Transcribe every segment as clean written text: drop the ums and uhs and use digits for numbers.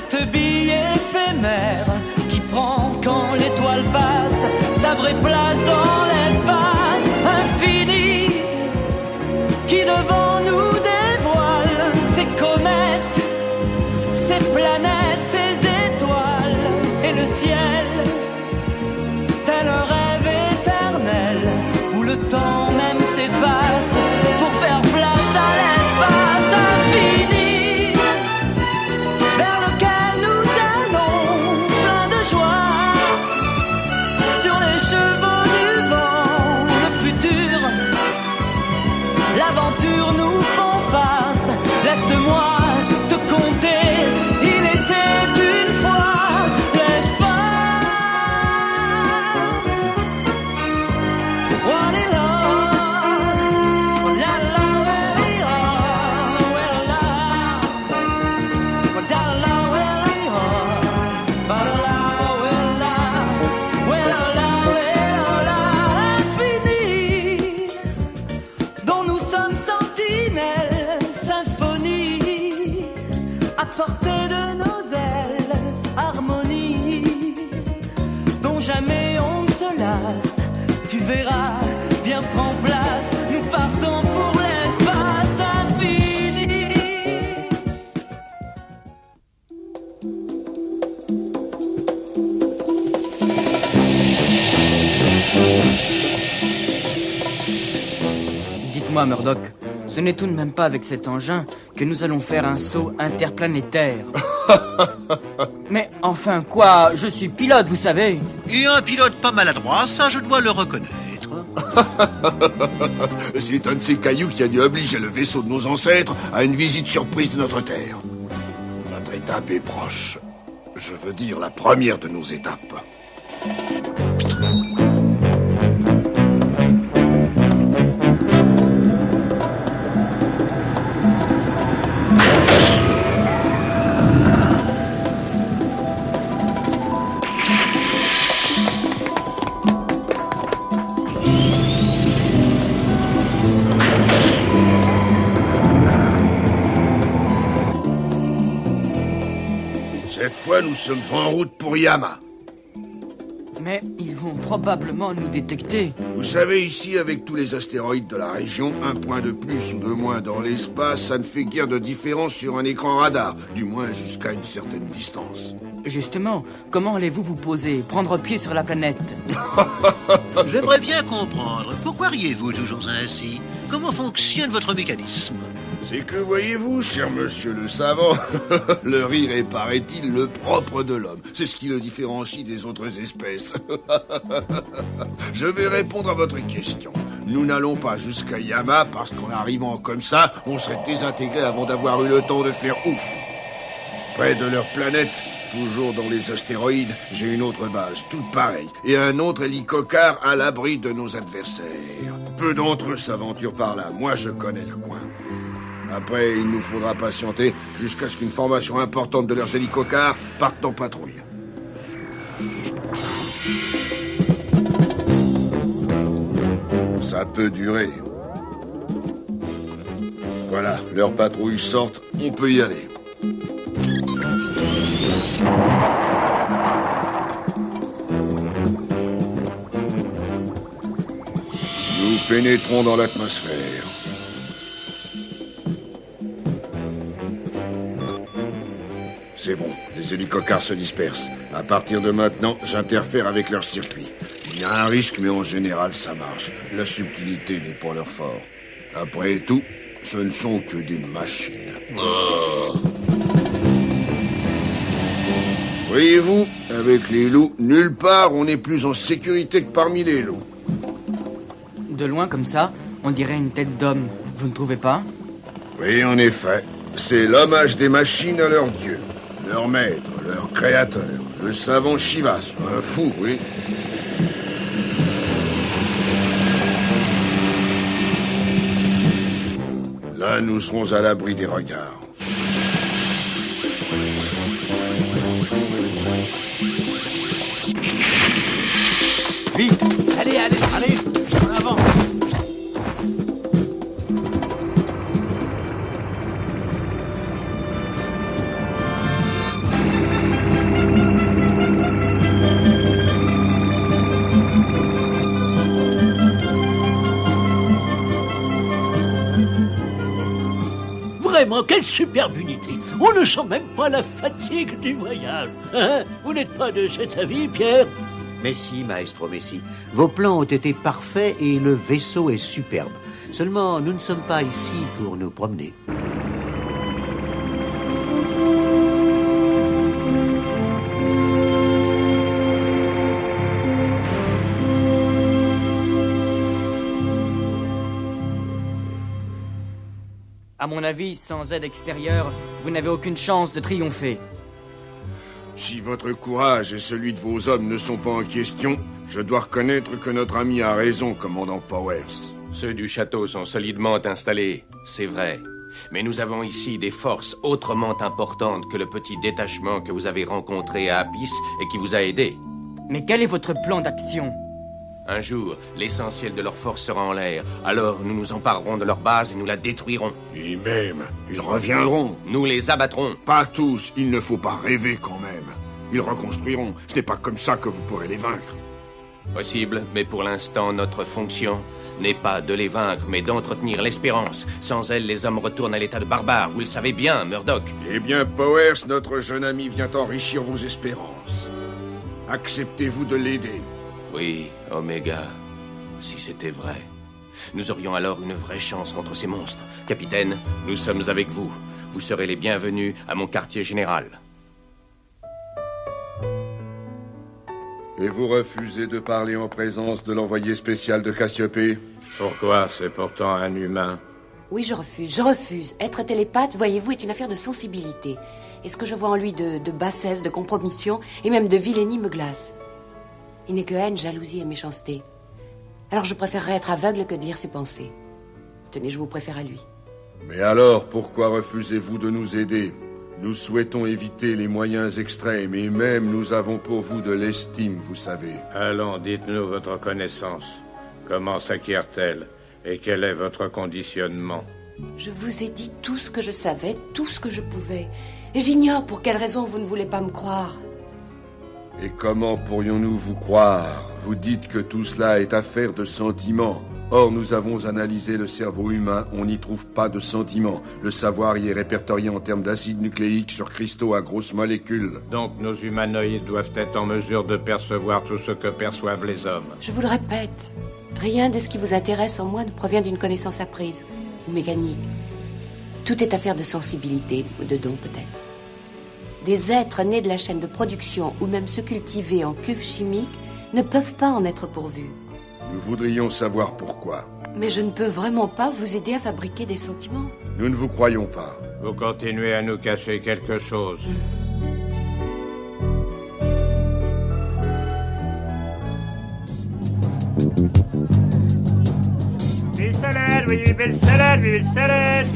cette bille éphémère qui prend quand l'étoile passe sa vraie place dans l'espace infini, qui devant nous dévoile ses comètes, ses planètes, ses étoiles et le ciel, tel un rêve éternel où le temps même s'efface pour faire place à l'espace infini vers lequel nous allons plein de joie sur les chevaux du vent. Le futur, l'aventure nous font face. Laisse-moi te conter, il était une fois l'espace. What is love? La la well la da la infini dont nous sommes sentinelles, symphonie à portée de nos ailes, harmonie dont jamais on ne se lasse. Tu verras, viens prends place, nous partons pour l'espace infini. Dites-moi, Murdoch, ce n'est tout de même pas avec cet engin que nous allons faire un saut interplanétaire. Mais enfin quoi, je suis pilote, vous savez. Et un pilote pas maladroit, ça je dois le reconnaître. C'est un de ces cailloux qui a dû obliger le vaisseau de nos ancêtres à une visite surprise de notre Terre. Notre étape est proche. Je veux dire la première de nos étapes. Cette fois, nous sommes en route pour Yama. Mais ils vont probablement nous détecter. Vous savez, ici, avec tous les astéroïdes de la région, un point de plus ou de moins dans l'espace, ça ne fait guère de différence sur un écran radar, du moins jusqu'à une certaine distance. Justement, comment allez-vous vous poser, prendre pied sur la planète? J'aimerais bien comprendre, pourquoi riez-vous toujours ainsi? Comment fonctionne votre mécanisme? C'est que, voyez-vous, cher monsieur le savant, le rire est, paraît-il, le propre de l'homme. C'est ce qui le différencie des autres espèces. Je vais répondre à votre question. Nous n'allons pas jusqu'à Yama parce qu'en arrivant comme ça, on serait désintégré avant d'avoir eu le temps de faire ouf. Près de leur planète, toujours dans les astéroïdes, j'ai une autre base, toute pareille, et un autre hélicocar à l'abri de nos adversaires. Peu d'entre eux s'aventurent par là, moi je connais le coin. Après, il nous faudra patienter jusqu'à ce qu'une formation importante de leurs hélicocars parte en patrouille. Ça peut durer. Voilà, leurs patrouilles sortent, on peut y aller. Nous pénétrons dans l'atmosphère. C'est bon, les hélicocars se dispersent. À partir de maintenant, j'interfère avec leur circuit. Il y a un risque, mais en général, ça marche. La subtilité n'est pas leur fort. Après tout, ce ne sont que des machines. Oh. Voyez-vous, avec les loups, nulle part on est plus en sécurité que parmi les loups. De loin comme ça, on dirait une tête d'homme, vous ne trouvez pas? Oui, en effet. C'est l'hommage des machines à leur dieu. Leur maître, leur créateur, le savant Shivas, un fou, oui. Là, nous serons à l'abri des regards. Vite! Allez, en avant! Vraiment, quelle superbe unité. On ne sent même pas la fatigue du voyage. Hein? Vous n'êtes pas de cet avis, Pierre? Mais si, maestro Messi. Vos plans ont été parfaits et le vaisseau est superbe. Seulement, nous ne sommes pas ici pour nous promener. À mon avis, sans aide extérieure, vous n'avez aucune chance de triompher. Si votre courage et celui de vos hommes ne sont pas en question, je dois reconnaître que notre ami a raison, commandant Powers. Ceux du château sont solidement installés, c'est vrai. Mais nous avons ici des forces autrement importantes que le petit détachement que vous avez rencontré à Apis et qui vous a aidé. Mais quel est votre plan d'action? Un jour, l'essentiel de leurs forces sera en l'air. Alors nous nous emparerons de leur base et nous la détruirons. Et même, ils reviendront. Nous les abattrons. Pas tous, il ne faut pas rêver quand même. Ils reconstruiront, ce n'est pas comme ça que vous pourrez les vaincre. Possible, mais pour l'instant, notre fonction n'est pas de les vaincre, mais d'entretenir l'espérance. Sans elle, les hommes retournent à l'état de barbares. Vous le savez bien, Murdoch. Eh bien, Powers, notre jeune ami vient enrichir vos espérances. Acceptez-vous de l'aider? Oui, Omega. Si c'était vrai. Nous aurions alors une vraie chance contre ces monstres. Capitaine, nous sommes avec vous. Vous serez les bienvenus à mon quartier général. Et vous refusez de parler en présence de l'envoyé spécial de Cassiopée? Pourquoi? C'est pourtant un humain. Oui, je refuse. Être télépathe, voyez-vous, est une affaire de sensibilité. Et ce que je vois en lui de bassesse, de compromission, et même de vilainie me glace. Il n'est que haine, jalousie et méchanceté. Alors je préférerais être aveugle que de lire ses pensées. Tenez, je vous préfère à lui. Mais alors, pourquoi refusez-vous de nous aider? Nous souhaitons éviter les moyens extrêmes et même nous avons pour vous de l'estime, vous savez. Allons, dites-nous votre connaissance. Comment s'acquiert-elle? Et quel est votre conditionnement? Je vous ai dit tout ce que je savais, tout ce que je pouvais. Et j'ignore pour quelle raison vous ne voulez pas me croire. Et comment pourrions-nous vous croire? Vous dites que tout cela est affaire de sentiments. Or, nous avons analysé le cerveau humain, on n'y trouve pas de sentiments. Le savoir y est répertorié en termes d'acide nucléique sur cristaux à grosses molécules. Donc nos humanoïdes doivent être en mesure de percevoir tout ce que perçoivent les hommes. Je vous le répète, rien de ce qui vous intéresse en moi ne provient d'une connaissance apprise ou mécanique. Tout est affaire de sensibilité, ou de don peut-être. Des êtres nés de la chaîne de production ou même ceux cultivés en cuve chimique ne peuvent pas en être pourvus. Nous voudrions savoir pourquoi. Mais je ne peux vraiment pas vous aider à fabriquer des sentiments. Nous ne vous croyons pas. Vous continuez à nous cacher quelque chose. Vive le salade, oui, vive le salade, vive le salade.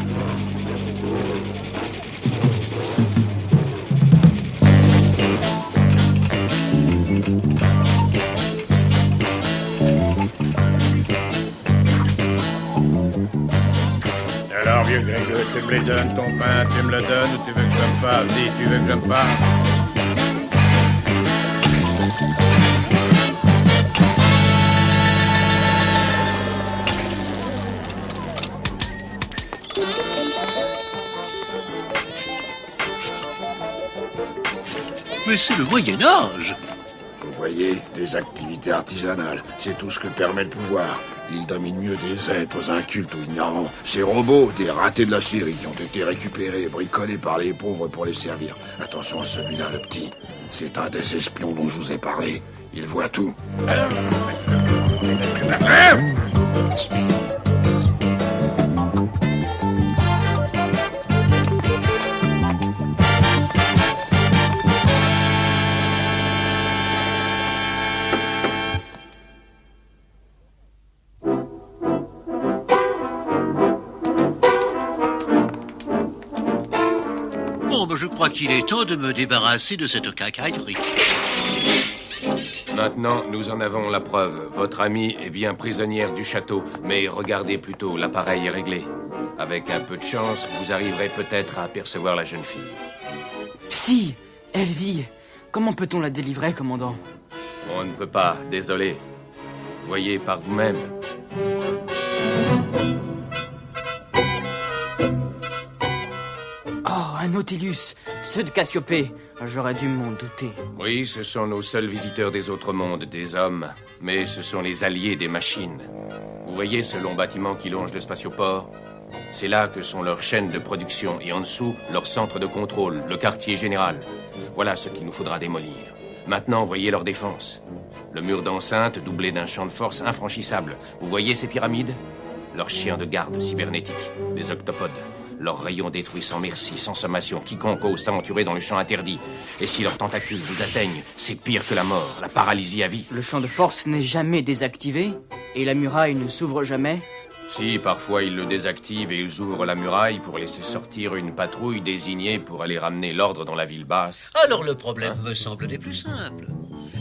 Alors, vieux Grégo, tu me les donnes, ton pain, tu me le donnes ou tu veux que je me parle? Dis, tu veux que je me parle? Mais c'est le Moyen-Âge. Vous voyez, des activités artisanales, c'est tout ce que permet le pouvoir. Il domine mieux des êtres incultes ou ignorants. Ces robots, des ratés de la série qui ont été récupérés et bricolés par les pauvres pour les servir. Attention à celui-là, le petit. C'est un des espions dont je vous ai parlé. Il voit tout. Bon, ben, je crois qu'il est temps de me débarrasser de cette cacaillerie. Maintenant, nous en avons la preuve. Votre amie est bien prisonnière du château, mais regardez plutôt, l'appareil est réglé. Avec un peu de chance, vous arriverez peut-être à apercevoir la jeune fille. Si, elle vit. Comment peut-on la délivrer, commandant? On ne peut pas, désolé. Voyez par vous-même. Oh, un Nautilus. Ceux de Cassiopée. J'aurais dû m'en douter. Oui, ce sont nos seuls visiteurs des autres mondes, des hommes. Mais ce sont les alliés des machines. Vous voyez ce long bâtiment qui longe le spatioport? C'est là que sont leurs chaînes de production et en dessous, leur centre de contrôle, le quartier général. Voilà ce qu'il nous faudra démolir. Maintenant, voyez leur défense. Le mur d'enceinte doublé d'un champ de force infranchissable. Vous voyez ces pyramides? Leurs chiens de garde cybernétiques, les octopodes. Leurs rayons détruits sans merci, sans sommation, quiconque ose s'aventurer dans le champ interdit. Et si leurs tentacules vous atteignent, c'est pire que la mort, la paralysie à vie. Le champ de force n'est jamais désactivé? Et la muraille ne s'ouvre jamais? Si, parfois ils le désactivent et ils ouvrent la muraille pour laisser sortir une patrouille désignée pour aller ramener l'ordre dans la ville basse. Alors le problème me semble des plus simples.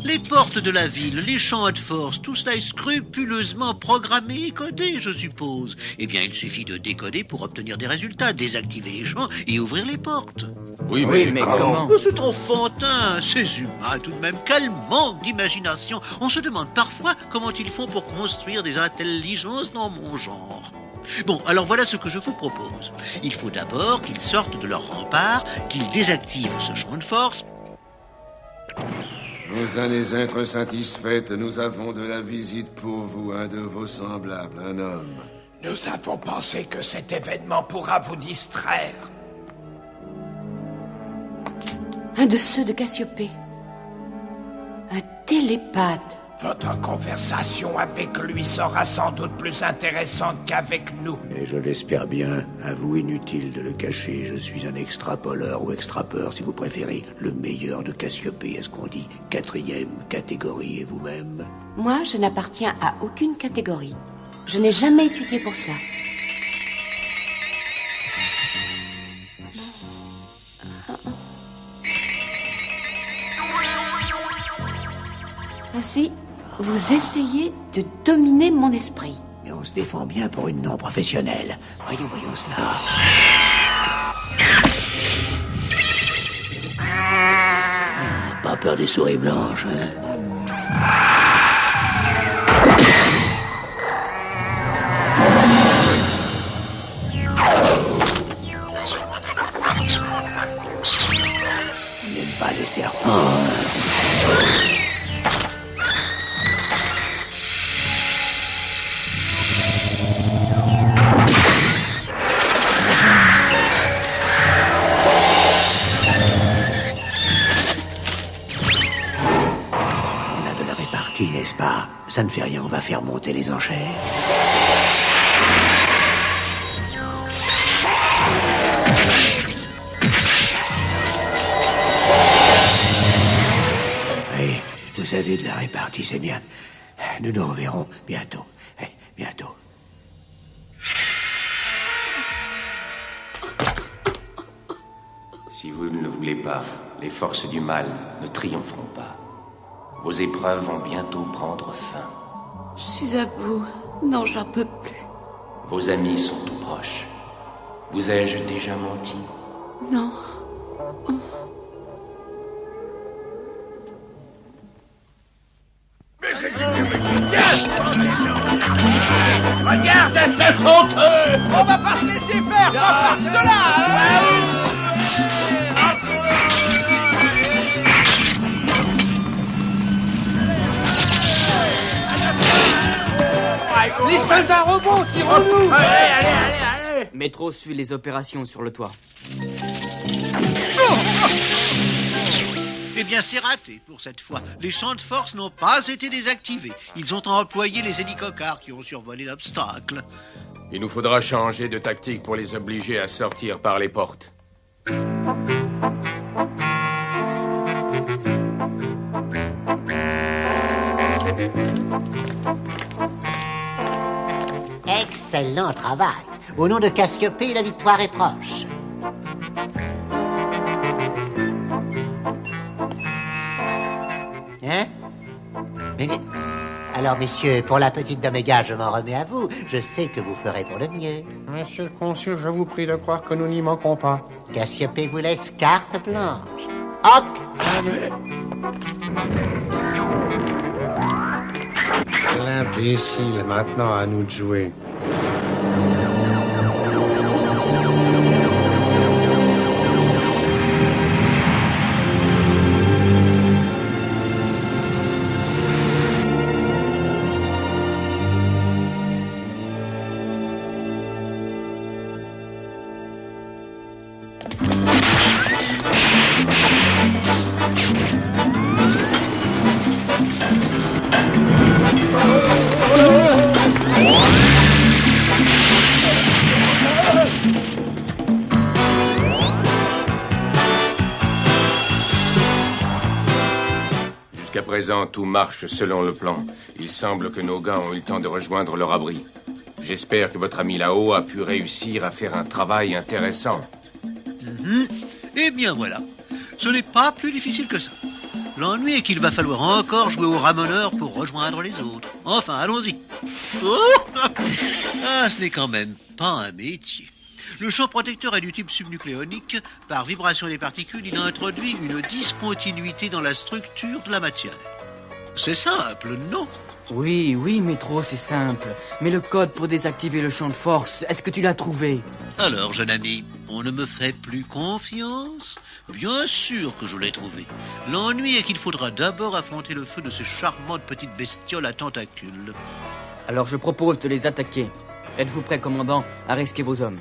Les portes de la ville, les champs de force, tout cela est scrupuleusement programmé et codé, je suppose. Eh bien, il suffit de décoder pour obtenir des résultats, désactiver les champs et ouvrir les portes. Oui, mais comment? C'est enfantin, ces humains tout de même, quel manque d'imagination. On se demande parfois comment ils font pour construire des intelligences dans mon genre. Bon, alors voilà ce que je vous propose. Il faut d'abord qu'ils sortent de leur rempart, qu'ils désactivent ce champ de force. Vous allez être satisfaite, nous avons de la visite pour vous, un de vos semblables, un homme. Nous avons pensé que cet événement pourra vous distraire. Un de ceux de Cassiopée. Un télépathe. Votre conversation avec lui sera sans doute plus intéressante qu'avec nous. Et je l'espère bien. À vous, inutile de le cacher. Je suis un extrapoleur ou extrapeur, si vous préférez. Le meilleur de Cassiopée, est-ce qu'on dit? 4e catégorie, et vous-même? Moi, je n'appartiens à aucune catégorie. Je n'ai jamais étudié pour cela. Ainsi, vous essayez de dominer mon esprit. Et on se défend bien pour une non-professionnelle. Voyons cela. Pas peur des souris blanches, hein? Je n'aime pas les serpents. N'est-ce pas? Ça ne fait rien, on va faire monter les enchères. Oui, vous avez de la répartie, c'est bien. Nous nous reverrons bientôt. Bientôt. Si vous ne le voulez pas, les forces du mal ne triompheront pas. Vos épreuves vont bientôt prendre fin. Je suis à bout. Non, j'en peux plus. Vos amis sont tout proches. Vous ai-je déjà menti? Non. Regarde ce honteux! On va pas se laisser faire, pas par cela! Les soldats robots, tirons-nous! Allez! Métro suit les opérations sur le toit. Eh bien, c'est raté pour cette fois. Les champs de force n'ont pas été désactivés. Ils ont employé les hélicocars qui ont survolé l'obstacle. Il nous faudra changer de tactique pour les obliger à sortir par les portes. Excellent travail. Au nom de Cassiopée, la victoire est proche. Hein? Alors, messieurs, pour la petite d'Oméga, je m'en remets à vous. Je sais que vous ferez pour le mieux. Monsieur le consul, je vous prie de croire que nous n'y manquons pas. Cassiopée vous laisse carte blanche. Hoc! L'imbécile, maintenant à nous de jouer. Jusqu'à présent, tout marche selon le plan. Il semble que nos gars ont eu le temps de rejoindre leur abri. J'espère que votre ami là-haut a pu réussir à faire un travail intéressant. Eh bien voilà, ce n'est pas plus difficile que ça. L'ennui est qu'il va falloir encore jouer au ramoneur pour rejoindre les autres. Enfin, allons-y. Oh ah, ce n'est quand même pas un métier. Le champ protecteur est du type subnucléonique. Par vibration des particules, il introduit une discontinuité dans la structure de la matière. C'est simple, non? Oui, Métro, c'est simple. Mais le code pour désactiver le champ de force, est-ce que tu l'as trouvé? Alors, jeune ami, on ne me fait plus confiance? Bien sûr que je l'ai trouvé. L'ennui est qu'il faudra d'abord affronter le feu de ces charmantes petites bestioles à tentacules. Alors je propose de les attaquer. Êtes-vous prêt, commandant, à risquer vos hommes?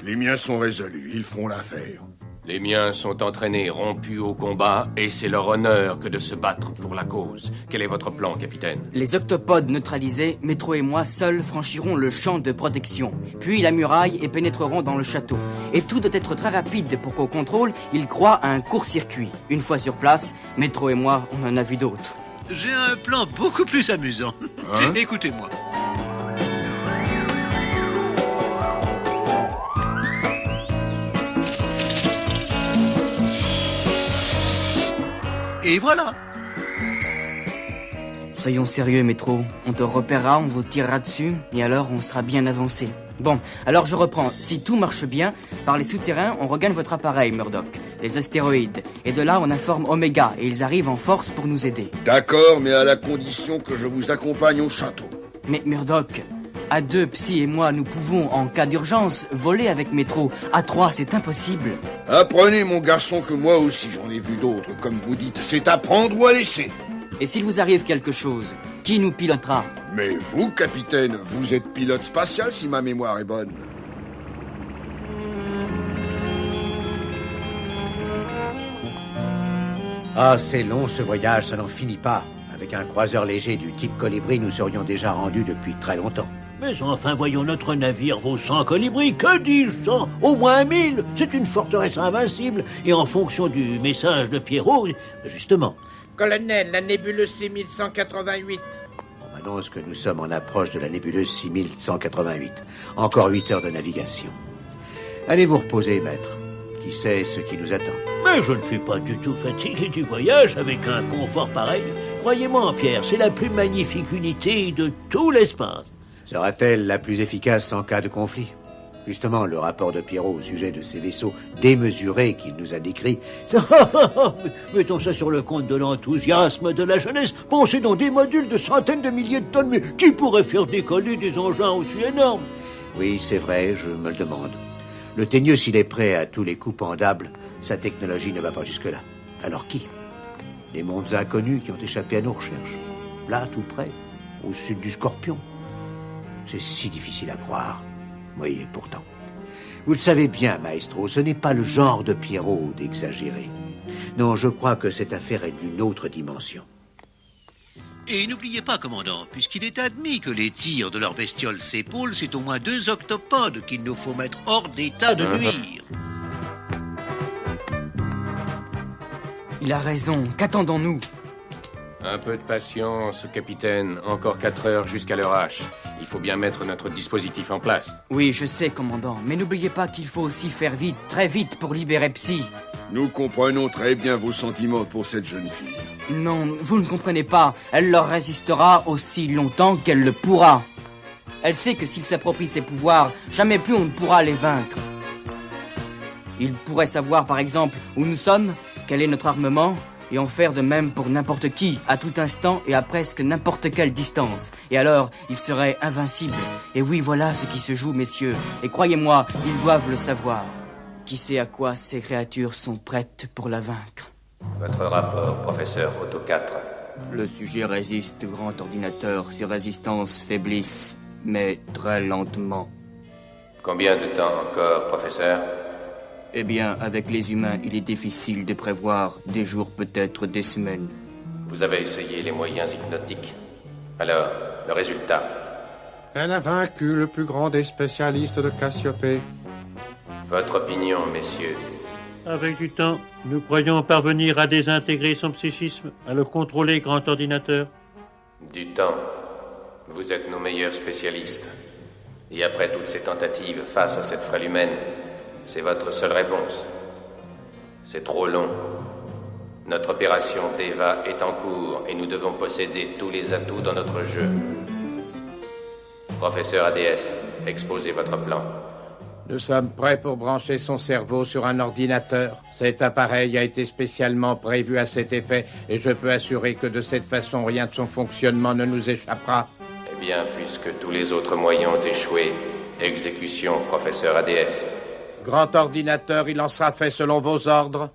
Les miens sont résolus, ils feront l'affaire. Les miens sont entraînés, rompus au combat, et c'est leur honneur que de se battre pour la cause. Quel est votre plan, capitaine? Les octopodes neutralisés, Métro et moi seuls franchirons le champ de protection, puis la muraille et pénétreront dans le château. Et tout doit être très rapide pour qu'au contrôle, ils croient à un court-circuit. Une fois sur place, Métro et moi, on en a vu d'autres. J'ai un plan beaucoup plus amusant. Hein? Écoutez-moi. Et voilà. Soyons sérieux, Métro. On te repérera, on vous tirera dessus, et alors on sera bien avancé. Bon, alors je reprends. Si tout marche bien, par les souterrains, on regagne votre appareil, Murdoch. Les astéroïdes. Et de là, on informe Omega, et ils arrivent en force pour nous aider. D'accord, mais à la condition que je vous accompagne au château. Mais Murdoch, à deux, Psy et moi, nous pouvons, en cas d'urgence, voler avec Métro. À trois, c'est impossible. Apprenez, mon garçon, que moi aussi j'en ai vu d'autres, comme vous dites. C'est à prendre ou à laisser. Et s'il vous arrive quelque chose, qui nous pilotera? Mais vous, capitaine, vous êtes pilote spatial, si ma mémoire est bonne. Ah, c'est long ce voyage, ça n'en finit pas. Avec un croiseur léger du type Colibri, nous serions déjà rendus depuis très longtemps. Mais enfin, voyons, notre navire vaut 100 colibris. Que dis-je, 100? Au moins 1000. C'est une forteresse invincible. Et en fonction du message de Pierrot, justement... Colonel, la nébuleuse 6188. On m'annonce que nous sommes en approche de la nébuleuse 6188. Encore 8 heures de navigation. Allez vous reposer, maître. Qui sait ce qui nous attend? Mais je ne suis pas du tout fatigué du voyage avec un confort pareil. Croyez-moi, Pierre, c'est la plus magnifique unité de tout l'espace. Sera-t-elle la plus efficace en cas de conflit? Justement, le rapport de Pierrot au sujet de ces vaisseaux démesurés qu'il nous a décrits... Mettons ça sur le compte de l'enthousiasme de la jeunesse. Pensez dans des modules de centaines de milliers de tonnes, mais qui pourrait faire décoller des engins aussi énormes? Oui, c'est vrai, je me le demande. Le Teigneux, s'il est prêt à tous les coups pendables, sa technologie ne va pas jusque-là. Alors qui? Les mondes inconnus qui ont échappé à nos recherches. Là, tout près, au sud du Scorpion. C'est si difficile à croire. Oui, et pourtant. Vous le savez bien, maestro, ce n'est pas le genre de Pierrot d'exagérer. Non, je crois que cette affaire est d'une autre dimension. Et n'oubliez pas, commandant, puisqu'il est admis que les tirs de leurs bestioles s'épaulent, c'est au moins 2 octopodes qu'il nous faut mettre hors d'état de nuire. Il a raison. Qu'attendons-nous? Un peu de patience, capitaine. Encore 4 heures jusqu'à l'heure H. Il faut bien mettre notre dispositif en place. Oui, je sais, commandant. Mais n'oubliez pas qu'il faut aussi faire vite, très vite, pour libérer Psy. Nous comprenons très bien vos sentiments pour cette jeune fille. Non, vous ne comprenez pas. Elle leur résistera aussi longtemps qu'elle le pourra. Elle sait que s'il s'approprie ses pouvoirs, jamais plus on ne pourra les vaincre. Il pourrait savoir, par exemple, où nous sommes, quel est notre armement, et en faire de même pour n'importe qui, à tout instant et à presque n'importe quelle distance. Et alors, il serait invincible. Et oui, voilà ce qui se joue, messieurs. Et croyez-moi, ils doivent le savoir. Qui sait à quoi ces créatures sont prêtes pour la vaincre? Votre rapport, professeur Otto 4. Le sujet résiste, grand ordinateur. Ses résistances faiblissent, mais très lentement. Combien de temps encore, professeur? Eh bien, avec les humains, il est difficile de prévoir. Des jours, peut-être des semaines. Vous avez essayé les moyens hypnotiques. Alors, le résultat? Elle a vaincu le plus grand des spécialistes de Cassiopée. Votre opinion, messieurs? Avec du temps, nous croyons parvenir à désintégrer son psychisme, à le contrôler, grand ordinateur. Du temps. Vous êtes nos meilleurs spécialistes. Et après toutes ces tentatives face à cette frêle humaine, c'est votre seule réponse. C'est trop long. Notre opération DEVA est en cours et nous devons posséder tous les atouts dans notre jeu. Professeur ADS, exposez votre plan. Nous sommes prêts pour brancher son cerveau sur un ordinateur. Cet appareil a été spécialement prévu à cet effet et je peux assurer que de cette façon, rien de son fonctionnement ne nous échappera. Eh bien, puisque tous les autres moyens ont échoué, exécution, professeur ADS. Grand ordinateur, il en sera fait selon vos ordres.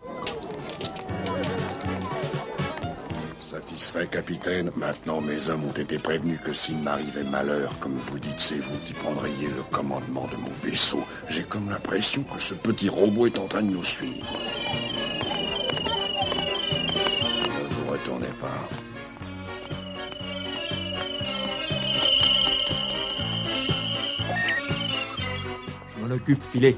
Satisfait, capitaine. Maintenant, mes hommes ont été prévenus que s'il m'arrivait malheur, comme vous dites, c'est vous qui prendriez le commandement de mon vaisseau. J'ai comme l'impression que ce petit robot est en train de nous suivre. Ne vous retournez pas. Je m'en occupe, filez.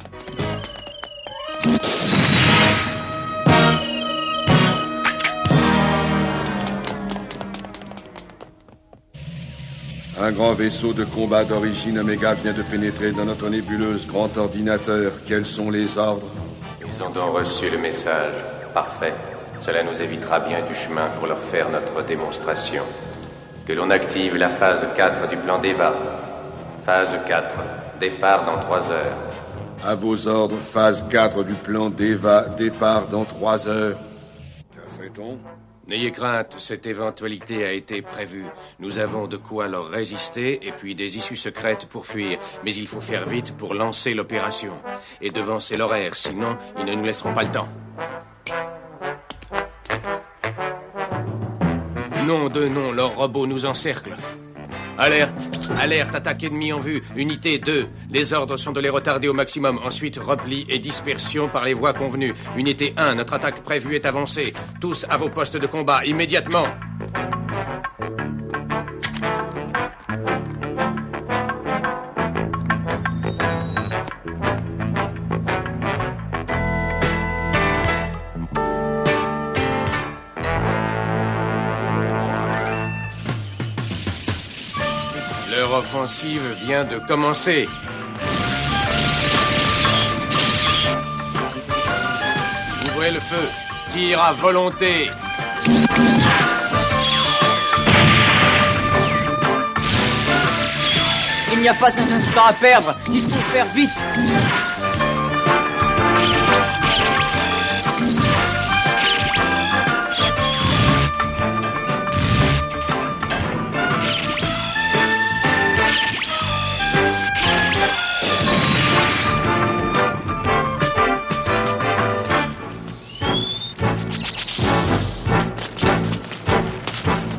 Un grand vaisseau de combat d'origine Oméga vient de pénétrer dans notre nébuleuse grand ordinateur. Quels sont les ordres? Ils ont donc reçu le message. Parfait. Cela nous évitera bien du chemin pour leur faire notre démonstration. Que l'on active la phase 4 du plan DEVA. Phase 4. Départ dans 3 heures. À vos ordres, phase 4 du plan DEVA. Départ dans 3 heures. Que fait-on? N'ayez crainte, cette éventualité a été prévue. Nous avons de quoi leur résister et puis des issues secrètes pour fuir. Mais il faut faire vite pour lancer l'opération. Et devancer l'horaire, sinon ils ne nous laisseront pas le temps. Nom de nom, leurs robots nous encerclent. Alerte, alerte, attaque ennemie en vue. Unité 2, les ordres sont de les retarder au maximum. Ensuite, repli et dispersion par les voies convenues. Unité 1, notre attaque prévue est avancée. Tous à vos postes de combat, immédiatement. Leur offensive vient de commencer. Ouvrez le feu. Tir à volonté. Il n'y a pas un instant à perdre. Il faut faire vite.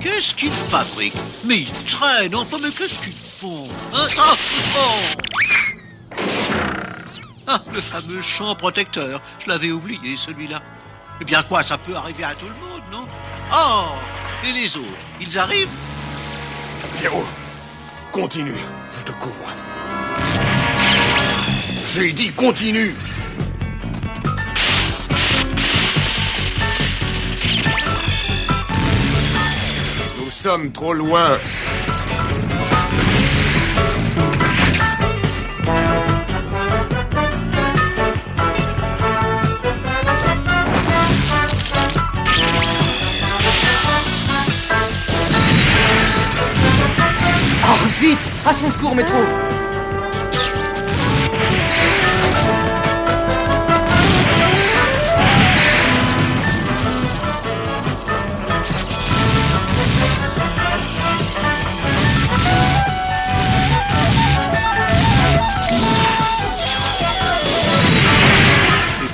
Qu'est-ce qu'ils fabriquent? Mais ils traînent, enfin, mais qu'est-ce qu'ils font? Hein? Ah, oh. Ah, le fameux champ protecteur. Je l'avais oublié, celui-là. Eh bien quoi, ça peut arriver à tout le monde, non? Oh, et les autres, ils arrivent? Pierrot, continue, je te couvre. J'ai dit continue. Nous sommes trop loin. Oh, vite! À son secours, métro!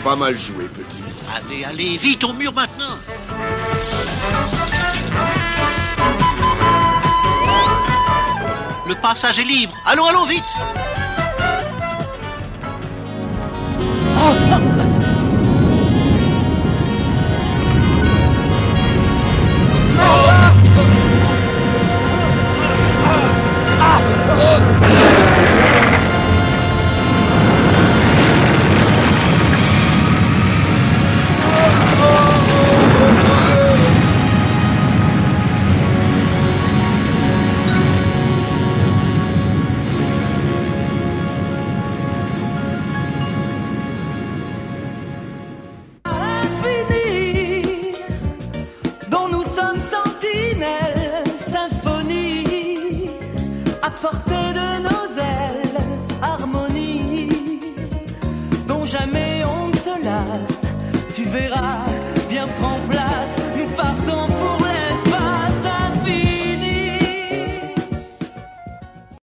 Pas mal joué, petit. Allez, allez, vite au mur maintenant. Le passage est libre. Allons, allons, vite. verras, viens prends place.